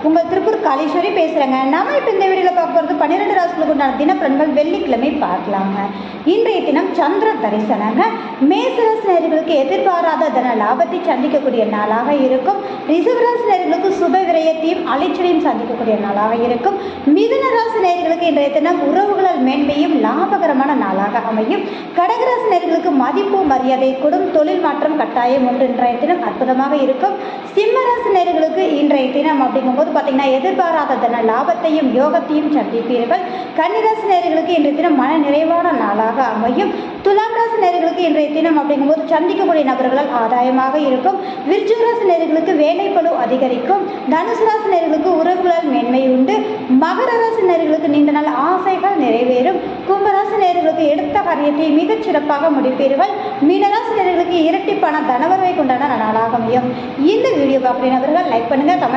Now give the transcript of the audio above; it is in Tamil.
உங்கள் திருப்பூர் காளீஸ்வரி பேசுகிறேங்க. நாம இப்போ இந்த வீடியோவில் பார்க்க போகிறது 12 ராசிகளுக்கு உண்டான தினப்பலன்கள். வெள்ளிக்கிழமை பார்க்கலாங்க. இன்றைய தினம் சந்திர தரிசனங்க. மேசராசி நேயர்களுக்கு எதிர்பாராத தன லாபத்தை சந்திக்கக்கூடிய நாளாக இருக்கும். ரிஷபராசி நேயர்களுக்கு சுப விரயத்தையும் அலைச்சலையும் சந்திக்கக்கூடிய நாளாக இருக்கும். மிதுன ராசி நேயர்களுக்கு இன்றைய தினம் உறவுகளால் மேன்மையும் லாபகரமான நாளாக அமையும். கடகராசி நேயர்களுக்கு மதிப்பு மரியாதை கூடும். தொழில் மாற்றம் கட்டாயம் ஒன்று இன்றைய தினம் அற்புதமாக இருக்கும். சிம்மராசி நேயர்களுக்கு இன்றைய தினம் அப்படிங்கும்போது பார்த்தீங்கன்னா எதிர்பாராத தன லாபத்தையும் யோகத்தையும் சந்திப்பீர்கள். கன்னிராசி நேயர்களுக்கு இன்றைய தினம் மன நிறைவான நாளாக அமையும். துலாம் ராசி நேயர்களுக்கு இன்றைய தினம் அப்படிங்கும்போது சந்திக்கக்கூடிய நபர்களால் ஆதாயமாக இருக்கும். விருச்சிக ராசி நேயர்களுக்கு வேலைப்பளு அதிகரிக்கும். தனுசு ராசி நேயர்களுக்கு உறவுகளால் மேன்மை உண்டு. மகர ராசி நேயர்களுக்கு நீண்ட நாள் ஆசைகள் நிறைவேறும். கும்பராசி நேயர்களுக்கு எடுத்த காரியத்தை மிகச் சிறப்பாக முடிப்பீர்கள். மீனராசி நேயர்களுக்கு இரட்டிப்பான தனவரவை கொண்டாட நாளாக அமையும். இந்த வீடியோ பார்க்குற நபர்கள் லைக் பண்ணுங்க, கமெண்ட்